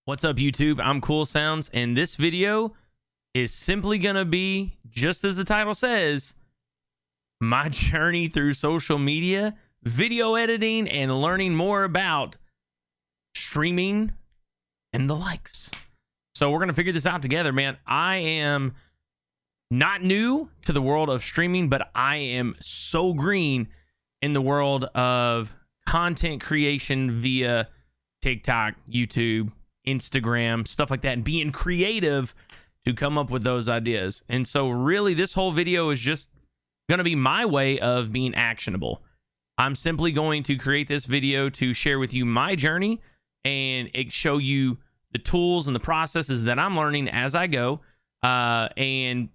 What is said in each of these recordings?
What's up, YouTube? I'm Coolsounds, and this video is simply gonna be, just as the title says, my journey through social media, video editing, and learning more about streaming and the likes. So we're gonna figure this out together, man. I am not new to the world of streaming, but I am so green in the world of content creation via TikTok, YouTube, Instagram, stuff like that, and being creative to come up with those ideas. And so really this whole video is just going to be my way of being actionable. I'm simply going to create this video to share with you my journey and show you the tools and the processes that I'm learning as I go. And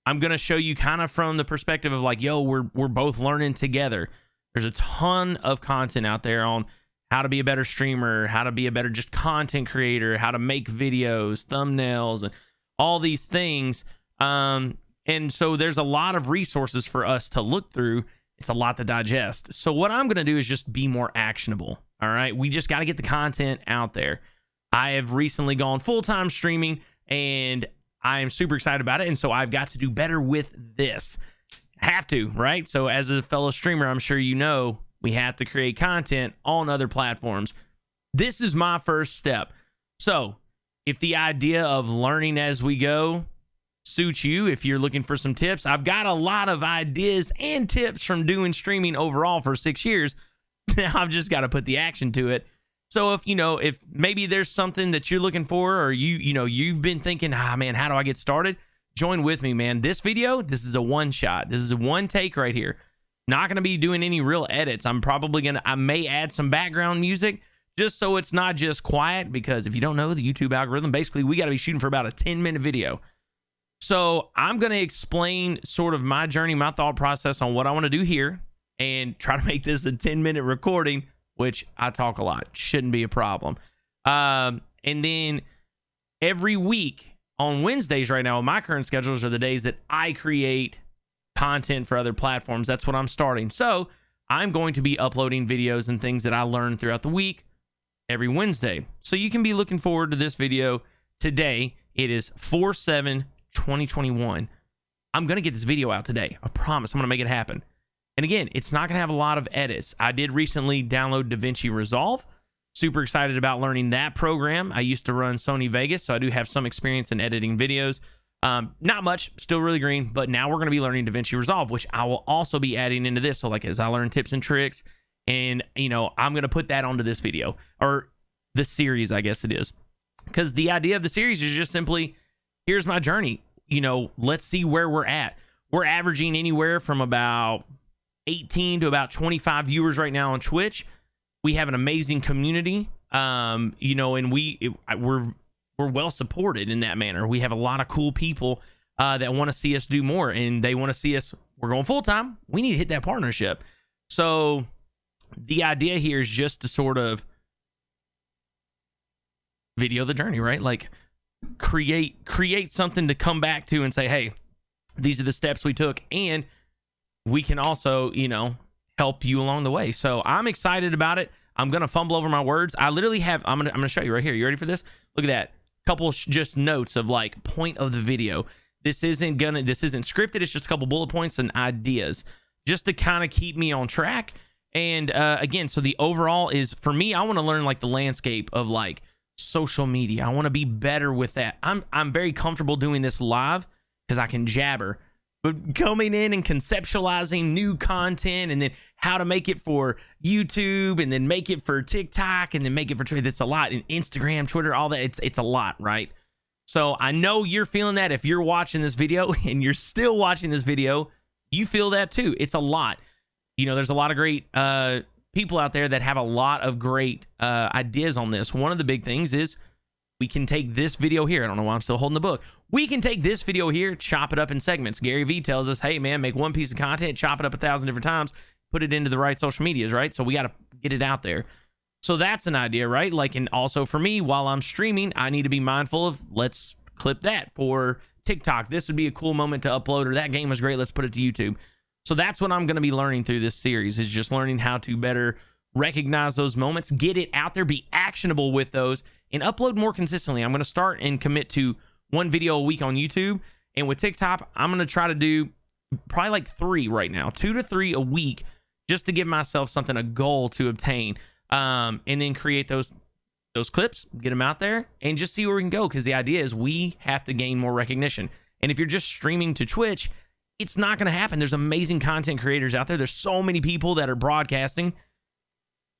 I'm going to show you kind of from the perspective of like, yo, we're both learning together. There's a ton of content out there on how to be a better streamer, how to be a better just content creator, how to make videos, thumbnails, and all these things. And so there's a lot of resources for us to look through. It's a lot to digest. So what I'm going to do is just be more actionable. All right. We just got to get the content out there. I have recently gone full-time streaming and I am super excited about it. And so I've got to do better with this. Have to, right? So as a fellow streamer, I'm sure you know, we have to create content on other platforms. This is my first step. So if the idea of learning as we go suits you, if you're looking for some tips, I've got a lot of ideas and tips from doing streaming overall for 6 years. Now I've just got to put the action to it. So if maybe there's something that you're looking for, or you've been thinking, man, how do I get started? Join with me, man. This video, this is a one shot. This is a one take right here. Not going to be doing any real edits. I may add some background music just so it's not just quiet, because if you don't know the YouTube algorithm, basically we got to be shooting for about a 10-minute video. So I'm going to explain sort of my journey, my thought process on what I want to do here and try to make this a 10-minute recording, which I talk a lot. Shouldn't be a problem. And then every week on Wednesdays right now, my current schedules are the days that I create content for other platforms. That's what I'm starting. So I'm going to be uploading videos and things that I learned throughout the week every Wednesday. So you can be looking forward to this video today. It is 4/7/2021. I'm going to get this video out today. I promise I'm going to make it happen. And again, it's not going to have a lot of edits. I did recently download DaVinci Resolve. Super excited about learning that program. I used to run Sony Vegas, so I do have some experience in editing videos. Not much, still really green, but now we're going to be learning DaVinci Resolve, which I will also be adding into this. So like as I learn tips and tricks, and I'm going to put that onto this video, or the series, I guess it is. Because the idea of the series is just simply, here's my journey. Let's see where we're at. We're averaging anywhere from about 18 to about 25 viewers right now on Twitch. We have an amazing community, and we're well supported in that manner. We have a lot of cool people that want to see us do more, and they want to see us. We're going full time. We need to hit that partnership. So the idea here is just to sort of video the journey, right? Like create something to come back to and say, hey, these are the steps we took, and we can also, help you along the way. So I'm excited about it. I'm gonna fumble over my words. I literally have. I'm gonna show you right here. You ready for this? Look at that. Couple just notes of like point of the video. This isn't scripted. It's just a couple bullet points and ideas just to kind of keep me on track. And again, so the overall is, for me, I want to learn like the landscape of like social media. I want to be better with that. I'm very comfortable doing this live because I can jabber. But coming in and conceptualizing new content, and then how to make it for YouTube, and then make it for TikTok, and then make it for Twitter. That's a lot. And Instagram, Twitter, all that. It's a lot, right? So I know you're feeling that. If you're watching this video and you're still watching this video, you feel that too. It's a lot. There's a lot of great people out there that have a lot of great ideas on this. One of the big things is we can take this video here. I don't know why I'm still holding the book. We can take this video here, chop it up in segments. Gary Vee tells us, hey, man, make one piece of content, chop it up 1,000 different times, put it into the right social medias, right? So we got to get it out there. So that's an idea, right? Like, and also for me, while I'm streaming, I need to be mindful of, let's clip that for TikTok. This would be a cool moment to upload, or that game was great, let's put it to YouTube. So that's what I'm going to be learning through this series, is just learning how to better recognize those moments, get it out there, be actionable with those, and upload more consistently. I'm going to start and commit to 1 video a week on YouTube. And with TikTok, I'm going to try to do probably like 3 right now, 2 to 3 a week, just to give myself something, a goal to obtain, and then create those clips, get them out there, and just see where we can go. Because the idea is we have to gain more recognition. And if you're just streaming to Twitch, it's not going to happen. There's amazing content creators out there. There's so many people that are broadcasting.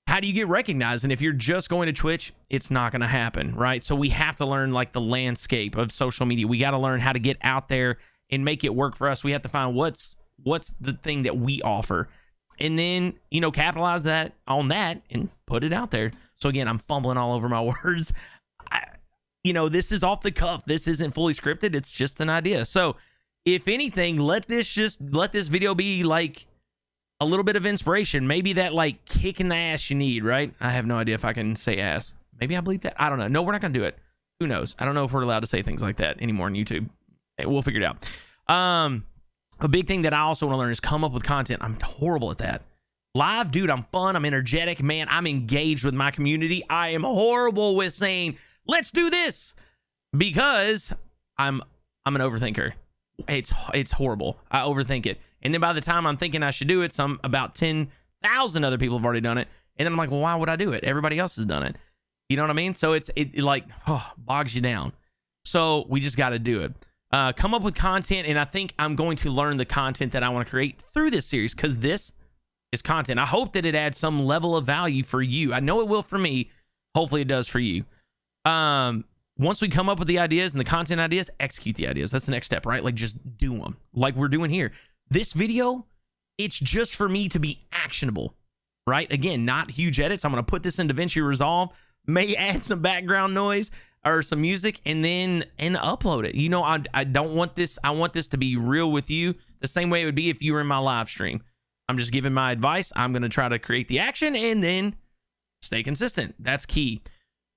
How do you get recognized? And if you're just going to Twitch, it's not going to happen, right? So we have to learn like the landscape of social media. We got to learn how to get out there and make it work for us. We have to find what's the thing that we offer, and then, you know, capitalize on that and put it out there. So again, I'm fumbling all over my words. This is off the cuff. This isn't fully scripted. It's just an idea. So if anything, let this video be like a little bit of inspiration. Maybe that like kick in the ass you need, right? I have no idea if I can say ass. Maybe I believe that. I don't know. No, we're not going to do it. Who knows? I don't know if we're allowed to say things like that anymore on YouTube. We'll figure it out. A big thing that I also want to learn is come up with content. I'm horrible at that. Live, dude, I'm fun. I'm energetic. Man, I'm engaged with my community. I am horrible with saying, let's do this, because I'm an overthinker. It's horrible. I overthink it. And then by the time I'm thinking I should do it, about 10,000 other people have already done it. And then I'm like, well, why would I do it? Everybody else has done it. You know what I mean? So it bogs you down. So we just got to do it. Come up with content, and I think I'm going to learn the content that I want to create through this series, because this is content. I hope that it adds some level of value for you. I know it will for me. Hopefully it does for you. Once we come up with the ideas and the content ideas, execute the ideas. That's the next step, right? Like, just do them like we're doing here. This video, it's just for me to be actionable, right? Again, not huge edits. I'm going to put this in DaVinci Resolve, may add some background noise or some music, and upload it. You know, I don't want this. I want this to be real with you, the same way it would be if you were in my live stream. I'm just giving my advice. I'm going to try to create the action and then stay consistent. That's key.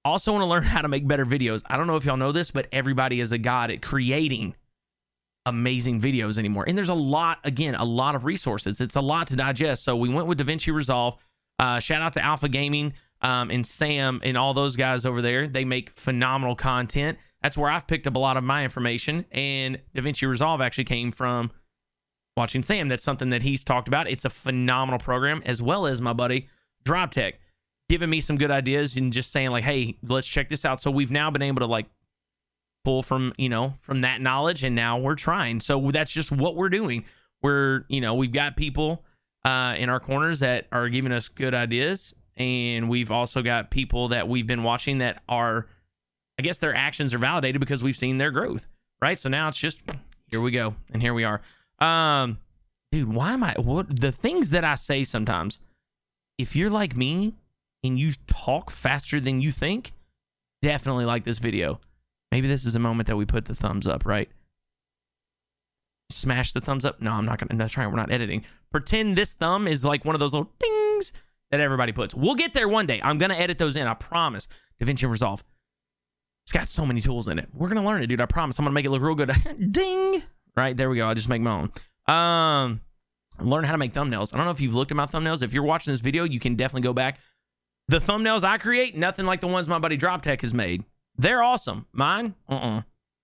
Also want to learn how to make better videos. I don't know if y'all know this, but everybody is a god at creating amazing videos anymore. And there's a lot of resources. It's a lot to digest. So we went with DaVinci Resolve. Shout out to Alpha Gaming and Sam and all those guys over there. They make phenomenal content. That's where I've picked up a lot of my information. And DaVinci Resolve actually came from watching Sam. That's something that he's talked about. It's a phenomenal program, as well as my buddy DropTech, giving me some good ideas and just saying like, hey, let's check this out. So we've now been able to like pull from that knowledge, and now we're trying. So that's just what we're doing. We've got people in our corners that are giving us good ideas, and we've also got people that we've been watching that are, I guess their actions are validated because we've seen their growth, right? So now it's just, here we go, and here we are. Dude, the things that I say sometimes, if you're like me and you talk faster than you think, definitely like this video. Maybe this is a moment that we put the thumbs up, right? Smash the thumbs up. No, I'm not gonna. That's right. We're not editing. Pretend this thumb is like one of those little dings that everybody puts. We'll get there one day. I'm gonna edit those in. I promise. DaVinci Resolve. It's got so many tools in it. We're gonna learn it, dude. I promise. I'm gonna make it look real good. Ding. Right there we go. I just make my own. Learn how to make thumbnails. I don't know if you've looked at my thumbnails. If you're watching this video, you can definitely go back. The thumbnails I create, nothing like the ones my buddy DropTech has made. They're awesome. Mine,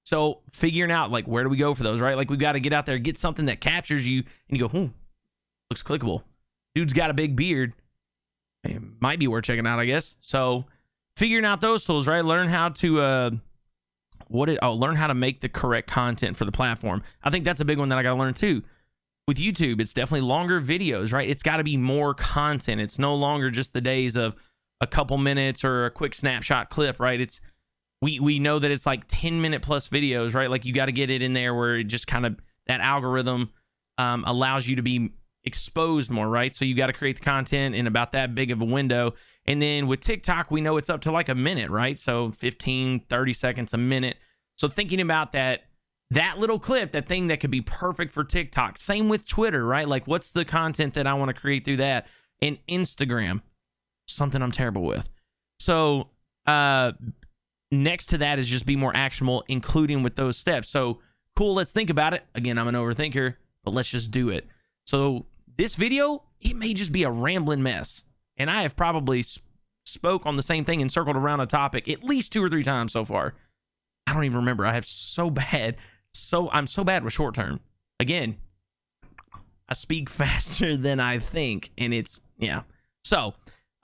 So figuring out like where do we go for those, right? Like we got to get out there, get something that captures you, and you go, looks clickable. Dude's got a big beard. It might be worth checking out, I guess. So figuring out those tools, right? Learn how to learn how to make the correct content for the platform. I think that's a big one that I got to learn too. With YouTube, it's definitely longer videos, right? It's got to be more content. It's no longer just the days of a couple minutes or a quick snapshot clip, right? We know that it's like 10-minute plus videos, right? Like you got to get it in there where it just kind of, that algorithm allows you to be exposed more, right? So you got to create the content in about that big of a window. And then with TikTok, we know it's up to like a minute, right? So 15, 30 seconds, a minute. So thinking about that little clip, that thing that could be perfect for TikTok. Same with Twitter, right? Like what's the content that I want to create through that? And Instagram, something I'm terrible with. So next to that is just be more actionable, including with those steps. So cool, let's think about it. Again, I'm an overthinker, but let's just do it. So this video, it may just be a rambling mess. And I have probably spoke on the same thing and circled around a topic at least 2 or 3 times so far. I don't even remember. I'm so bad with short term. Again, I speak faster than I think, and it's, yeah. So,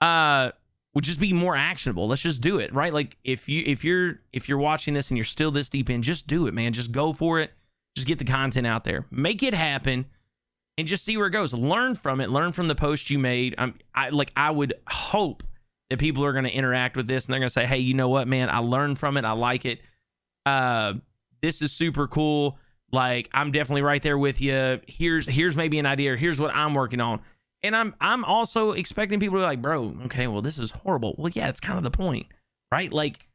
would just be more actionable. Let's just do it, right? Like if you're watching this and you're still this deep in, just do it, man. Just go for it. Just get the content out there. Make it happen. And just see where it goes. Learn from it. Learn from the post you made. I would hope that people are going to interact with this and they're going to say, hey, you know what, man? I learned from it. I like it. This is super cool. Like, I'm definitely right there with you. Here's maybe an idea. Here's what I'm working on. And I'm also expecting people to be like, bro, okay, well, this is horrible. Well, yeah, it's kind of the point, right? Like,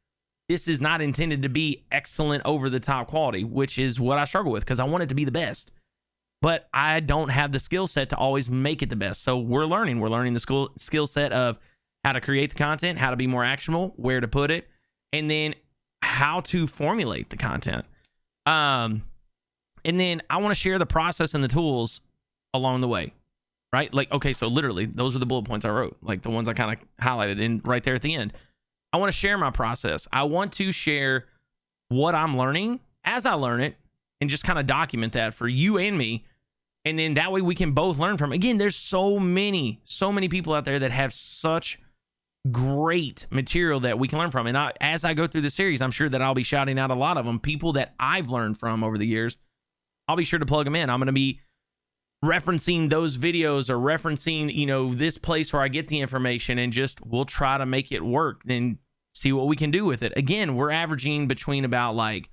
this is not intended to be excellent over the top quality, which is what I struggle with because I want it to be the best. But I don't have the skill set to always make it the best. So we're learning. We're learning the skill set of how to create the content, how to be more actionable, where to put it, and then how to formulate the content. And then I want to share the process and the tools along the way, right? Like, okay, so literally, those are the bullet points I wrote, like the ones I kind of highlighted in right there at the end. I want to share my process. I want to share what I'm learning as I learn it and just kind of document that for you and me. And then that way we can both learn from it. Again, there's so many people out there that have such great material that we can learn from. And as I go through the series, I'm sure that I'll be shouting out a lot of them, people that I've learned from over the years. I'll be sure to plug them in. I'm going to be referencing those videos or referencing, this place where I get the information, and just we'll try to make it work and see what we can do with it. Again, we're averaging between about like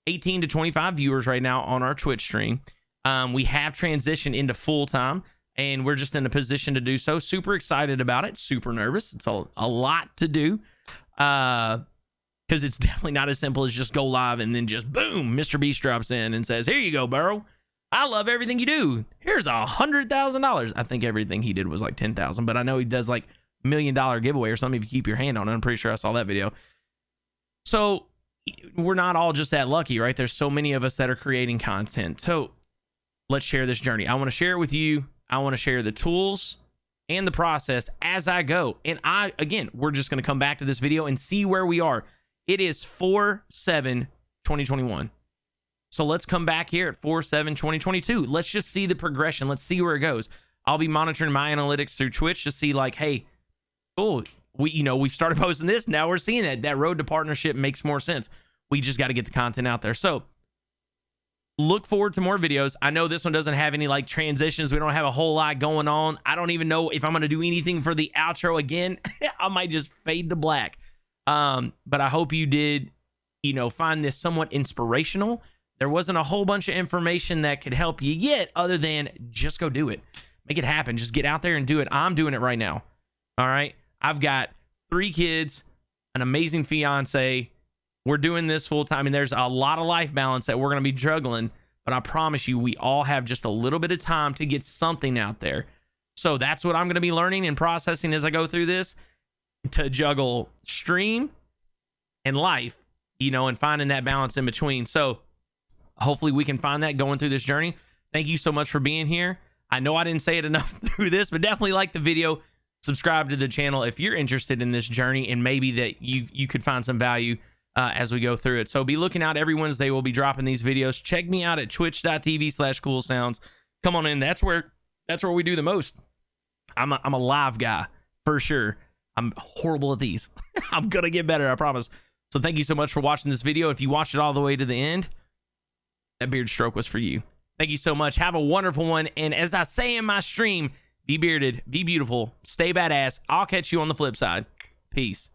18 to 25 viewers right now on our Twitch stream. We have transitioned into full time, and we're just in a position to do so. Super excited about it. Super nervous. It's a lot to do, because it's definitely not as simple as just go live and then just boom, Mr. Beast drops in and says, "Here you go, Burrow. I love everything you do. Here's $100,000." I think everything he did was like 10,000, but I know he does like $1 million giveaway or something if you keep your hand on it. I'm pretty sure I saw that video. So we're not all just that lucky, right? There's so many of us that are creating content. So let's share this journey. I want to share it with you. I want to share the tools and the process as I go. And we're just going to come back to this video and see where we are. It is 4/7/2021. So let's come back here at 4/7/2022. Let's just see the progression. Let's see where it goes. I'll be monitoring my analytics through Twitch to see like, hey, cool. We've started posting this. Now we're seeing that road to partnership makes more sense. We just got to get the content out there. So look forward to more videos. I know this one doesn't have any like transitions. We don't have a whole lot going on. I don't even know if I'm going to do anything for the outro again. I might just fade to black. But I hope you did, find this somewhat inspirational. There wasn't a whole bunch of information that could help you yet, other than just go do it. Make it happen. Just get out there and do it. I'm doing it right now. All right. I've got 3 kids, an amazing fiance. We're doing this full time, and there's a lot of life balance that we're going to be juggling, but I promise you, we all have just a little bit of time to get something out there. So that's what I'm going to be learning and processing as I go through this, to juggle stream and life, and finding that balance in between. So hopefully we can find that going through this journey. Thank you so much for being here. I know I didn't say it enough through this, but definitely like the video, subscribe to the channel if you're interested in this journey, and maybe that you could find some value as we go through it. So be looking out. Every Wednesday we'll be dropping these videos. Check me out at twitch.tv/Coolsounds. Come on in. That's where we do the most. I'm a live guy for sure. I'm horrible at these. I'm gonna get better, I promise. So thank you so much for watching this video. If you watched it all the way to the end, that beard stroke was for you. Thank you so much. Have a wonderful one. And as I say in my stream, be bearded, be beautiful, stay badass. I'll catch you on the flip side. Peace.